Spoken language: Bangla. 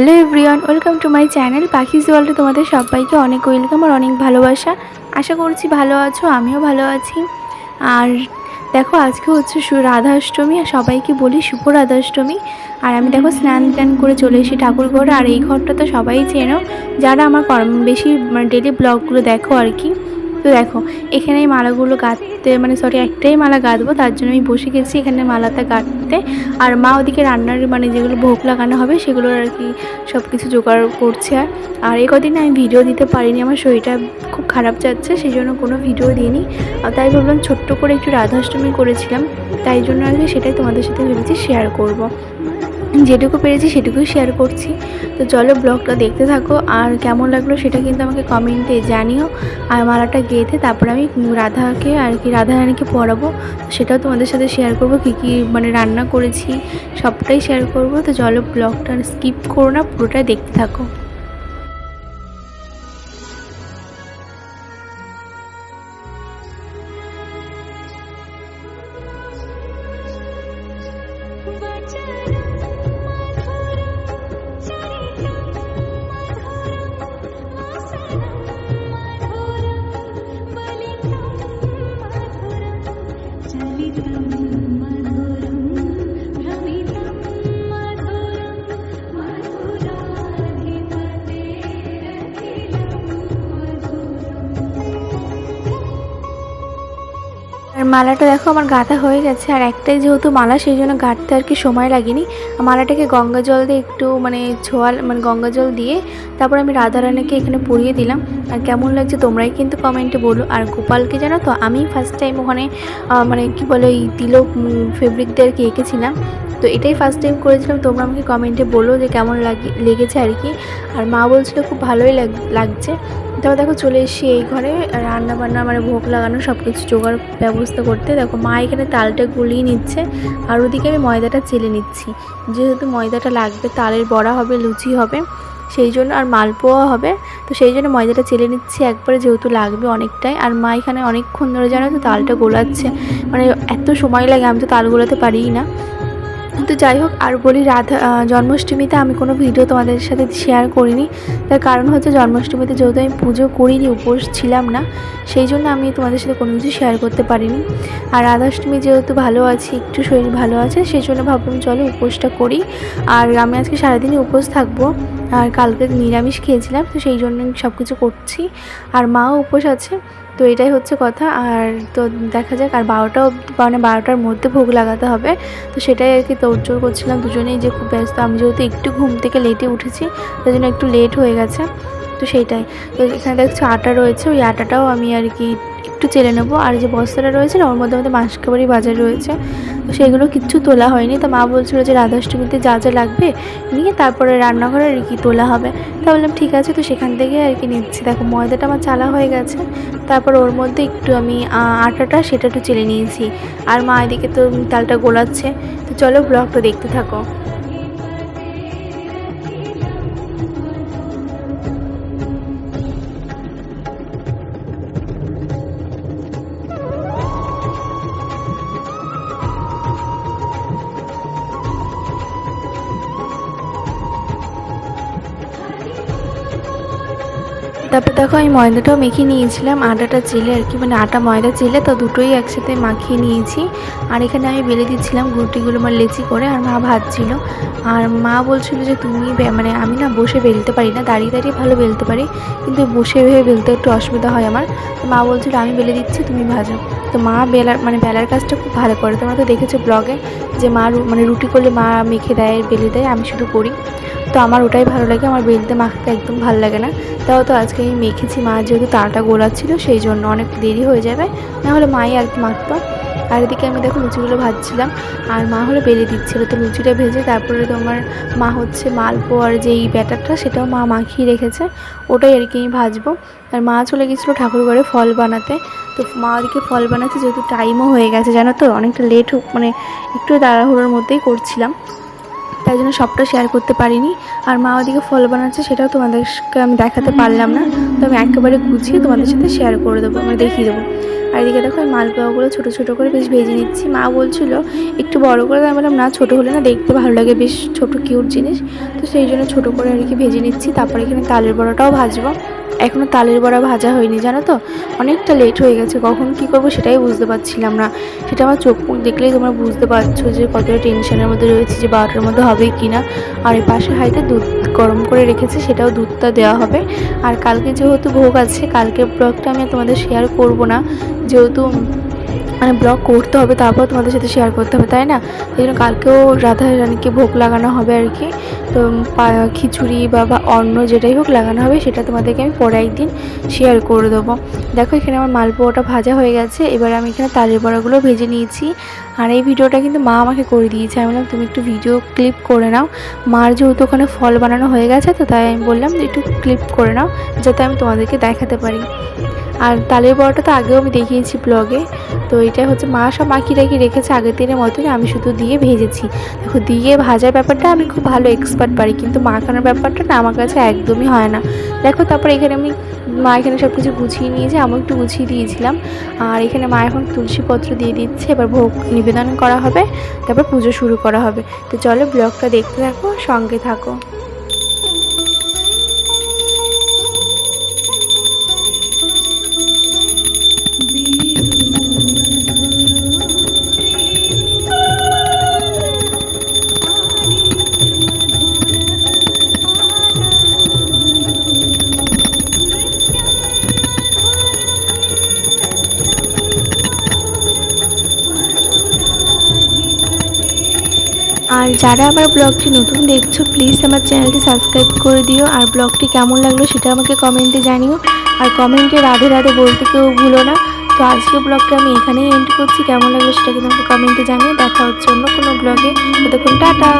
Hello everyone, welcome to my channel Pakhi's ওয়ার্ল্ডে তোমাদের সবাইকে অনেক ওয়েলকাম আর অনেক ভালোবাসা। আশা করছি ভালো আছো, আমিও ভালো আছি। আর দেখো আজকে হচ্ছে রাধাষ্টমী, আর সবাইকে বলি শুভ রাধাষ্টমী। আর আমি দেখো স্নান টান করে চলে এসেছি ঠাকুর ঘরে। আর এই ঘরটা তো সবাই চেনো যারা আমার বেশি ডেলি ব্লগগুলো দেখো আর কি। তো দেখো এখানে এই মালাগুলো গাঁথতে একটাই মালা গাঁথবো, তার জন্য আমি বসে গেছি এখানে মালাটা গাঁথতে। আর মা ওদিকে রান্নার যেগুলো ভোগ লাগানো হবে সেগুলোর আর কি সব কিছু জোগাড় করছে। আর এই কদিন আমি ভিডিও দিতে পারিনি, আমার শরীরটা খুব খারাপ যাচ্ছে, সেই জন্য কোনো ভিডিও দিইনি। তাই ভাবলাম ছোট্ট করে একটু রাধাষ্টমী করেছিলাম, তাই জন্য আর কি সেটাই তোমাদের সাথে ভেবেছি শেয়ার করব। যেটুকু পেরেছি সেটুকুই শেয়ার করছি। তো চলো ব্লগটা দেখতে থাকো, আর কেমন লাগলো সেটা কিন্তু আমাকে কমেন্টে জানিও। আর মালাটা গেঁথে তারপর আমি রাধাকে আর কি রাধারানীকে পরাবো, সেটাও তোমাদের সাথে শেয়ার করব। কী কী রান্না করেছি সবটাই শেয়ার করব। তো চলো ব্লগটা স্কিপ করো না, পুরোটাই দেখতে থাকো। আর মালাটা দেখো আমার গাঁথা হয়ে গেছে, আর একটাই যেহেতু মালা সেই জন্য গাঁথতে আর কি সময় লাগেনি। মালাটাকে গঙ্গা জল দিয়ে একটু ছোঁয়া গঙ্গা জল দিয়ে তারপর আমি রাধারানীকে এখানে পরিয়ে দিলাম। আর কেমন লাগছে তোমরাই কিন্তু কমেন্টে বলো। আর গোপালকে জানো তো আমি ফার্স্ট টাইম ওখানে কি বলে এই তিলক ফেব্রিক দিয়ে আর কি এঁকেছিলাম। তো এটাই ফার্স্ট টাইম করেছিলাম। তোমরা আমাকে কমেন্টে বলো যে কেমন লেগেছে আর কি। আর মা বলছিল খুব ভালোই লাগছে। তারপর দেখো চলে এসেছি এই ঘরে রান্না বান্না ভোগ লাগানো সব কিছু জোগাড় ব্যবস্থা করতে। দেখো মা এখানে তালটা গুলিয়ে নিচ্ছে, আর ওদিকে আমি ময়দাটা চেলে নিচ্ছি, যেহেতু ময়দাটা লাগবে, তালের বড়া হবে, লুচি হবে সেই জন্য, আর মালপোয়া হবে। তো সেই জন্য ময়দাটা চেলে নিচ্ছি একবারে, যেহেতু লাগবে অনেকটাই। আর মা এখানে অনেকক্ষণ ধরে জানো তো তালটা গোলাচ্ছে, এত সময় লাগে, আমি তো তাল গোলাতে পারিই না। তো যাই হোক, আর বলি জন্মাষ্টমীতে আমি কোনো ভিডিও তোমাদের সাথে শেয়ার করিনি। তার কারণ হচ্ছে জন্মাষ্টমীতে যেহেতু আমি পুজো করিনি, উপোস ছিলাম না, সেই জন্য আমি তোমাদের সাথে কোনো কিছু শেয়ার করতে পারিনি। আর রাধাষ্টমী যেহেতু ভালো আছি, একটু শরীর ভালো আছে, সেই জন্য ভাবলাম চলো উপোসটা করি। আর আমি আজকে সারাদিনই উপোস থাকবো, আর কালকে নিরামিষ খেয়েছিলাম, তো সেই জন্য সব কিছু করছি। আর মাও উপোস আছে, তো এটাই হচ্ছে কথা। আর তো দেখা যাক, আর 12টার মধ্যে ভোগ লাগাতে হবে, তো সেটাই আর কি তোড়জোড় করছিলাম দুজনেই, যে খুব ব্যস্ত। আমি যেহেতু একটু ঘুম থেকে লেটে উঠেছি, তাই জন্য একটু লেট হয়ে গেছে। তো সেইটাই, তো এখানে দেখছি আটা রয়েছে, ওই আটাটাও আমি আর কি একটু চেলে নেবো। আর যে বস্তাটা রয়েছে না, ওর মধ্যে আমাদের মাসকাবাড়ি বাজার রয়েছে, তো সেগুলো কিচ্ছু তোলা হয়নি। তো মা বলছিল যে রাধাষ্টমীতে যা যা লাগবে নিয়ে তারপরে রান্নাঘরে আর কি তোলা হবে। তা বললাম ঠিক আছে, তো সেখান থেকে আর কি নিচ্ছি। দেখো ময়দাটা আমার চালা হয়ে গেছে, তারপর ওর মধ্যে একটু আমি আটাটা সেটা একটু চেলে নিয়েছি। আর মা এদিকে তো তালটা গোলাচ্ছে। তো চলো ব্লগটা দেখতে থাকো। তারপর দেখো আমি ময়দাটাও মেখে নিয়েছিলাম, আটাটা চেলে আর কি, আটা ময়দা চেলে তো দুটোই একসাথে মাখিয়ে নিয়েছি। আর এখানে আমি বেলে দিচ্ছিলাম গুটিগুলো লেচি করে, আর মা ভাজছিল। আর মা বলছিল যে তুমি আমি না বসে বেলতে পারি না, দাঁড়িয়ে দাঁড়িয়ে ভালো বেলতে পারি, কিন্তু বসে বেলতে একটু অসুবিধা হয় আমার। তো মা বলছিল আমি বেলে দিচ্ছি, তুমি ভাজো। তো মা বেলার কাজটা খুব ভালো করে, তোমরা তো দেখেছো ব্লগে যে মা রুটি করলে মা মেখে দেয়, বেলে দেয়, আমি শুধু করি। তো আমার ওটাই ভালো লাগে, আমার বেলতে মাখতে একদম ভালো লাগে না। তাও তো আজকে আমি মেখেছি, মা যেহেতু তাটা গোলাচ্ছিল সেই জন্য অনেক দেরি হয়ে যাবে, নাহলে মাই আর কি মাখতো। আর এদিকে আমি দেখো লুচিগুলো ভাজছিলাম, আর মা হলো বেলে দিচ্ছিলো। তো লুচিটা ভেজে তারপরে তোমার মা হচ্ছে মালপোয়ার যেই ব্যাটারটা সেটাও মা মাখিয়ে রেখেছে, ওটাই আর কি আমি ভাজবো। আর মা চলে গেছিলো ঠাকুর ঘরে ফল বানাতে। তো মা ওদিকে ফল বানাচ্ছে, যেহেতু টাইমও হয়ে গেছে জানো তো, অনেকটা লেট একটু তাড়াহুড়োর মধ্যেই করছিলাম। তাই জন্য সবটা শেয়ার করতে পারিনি। আর মা ওদিকে ফল বানাচ্ছে, সেটাও তোমাদেরকে আমি দেখাতে পারলাম না। তো আমি একেবারে গুছিয়ে তোমাদের সাথে শেয়ার করে দেবো, মানে দেখিয়ে দেবো। আর এদিকে দেখো আমি মালপোয়াগুলো ছোটো ছোটো করে বেশ ভেজে নিচ্ছি। মা বলছিল একটু বড় করে, আমি বললাম না, ছোটো হলে না দেখতে ভালো লাগে, বেশ ছোটো কিউট জিনিস। তো সেই জন্য ছোটো করে আর কি ভেজে নিচ্ছি। তারপরে এখানে তালের বড়াটাও ভাজবো। এখনও তালের বড়া ভাজা হয়নি জানো তো, অনেকটা লেট হয়ে গেছে। কখন কি করব সেটাই বুঝতে পারছিলাম না। সেটা আমার চোখ মুখ দেখলেই তোমরা বুঝতে পারছো যে কতটা টেনশনের মধ্যে রয়েছে, যে 12টার মধ্যে হবে কি না। আর এই পাশে হাঁড়িতে দুধ গরম করে রেখেছে, সেটাও দুধটা দেওয়া হবে। আর কালকে যেহেতু ভোগ আছে, কালকের ব্লগটা আমি তোমাদের শেয়ার করব না, যেহেতু মানে ব্লগ করতে হবে, তারপর তোমাদের সাথে শেয়ার করতে হবে, তাই না? সেই জন্য কালকেও রাধা রানীকে ভোগ লাগানো হবে আর কি। তো খিচুড়ি বা অন্ন যেটাই হোক লাগানো হবে, সেটা তোমাদেরকে আমি পরে একদিন শেয়ার করে দেবো। দেখো এখানে আমার মালপোয়াটা ভাজা হয়ে গেছে। এবার আমি এখানে তালের বড়াগুলো ভেজে নিয়েছি। আর এই ভিডিওটা কিন্তু মা আমাকে করে দিয়েছে। আমি বললাম তুমি একটু ভিডিও ক্লিপ করে নাও। মার যেহেতু ওখানে ফল বানানো হয়ে গেছে, তো তাই আমি বললাম যে একটু ক্লিপ করে নাও, যাতে আমি তোমাদেরকে দেখাতে পারি। আর তালের বড়াটা তো আগেও আমি দেখিয়েছি ব্লগে। তো এটা হচ্ছে মা সব মাখিয়ে রেখেছে আগের দিনের মতনই, আমি শুধু দিয়ে ভেজেছি। দেখো দিয়ে ভাজার ব্যাপারটা আমি খুব ভালো এক্সপার্ট পারি, কিন্তু মাখানোর ব্যাপারটা না আমার কাছে একদমই হয় না। দেখো তারপর এখানে মা এখানে সব কিছু গুছিয়ে নিয়েছে, আমি একটু গুছিয়ে দিয়েছিলাম। আর এখানে মা এখন তুলসীপত্র দিয়ে দিচ্ছে। এবার ভোগ নিবেদন করা হবে, তারপর পুজো শুরু করা হবে। তো চলো ব্লগটা দেখতে থাকো, সঙ্গে থাকো। আর যারা আমার ব্লগটি নতুন দেখছো, প্লিজ আমার চ্যানেলটি সাবস্ক্রাইব করে দিও। আর ব্লগটি কেমন লাগলো সেটা আমাকে কমেন্টে জানিও। আর কমেন্টে রাধে রাধে বলতে কেউ ভুলো না। তো আজকে ব্লগটা আমি এখানেই এন্ড করছি। কেমন লাগলো সেটা কিন্তু আমাকে কমেন্টে জানিও। দেখা হচ্ছে অন্য কোনো ব্লগে। ততক্ষণ টাটা।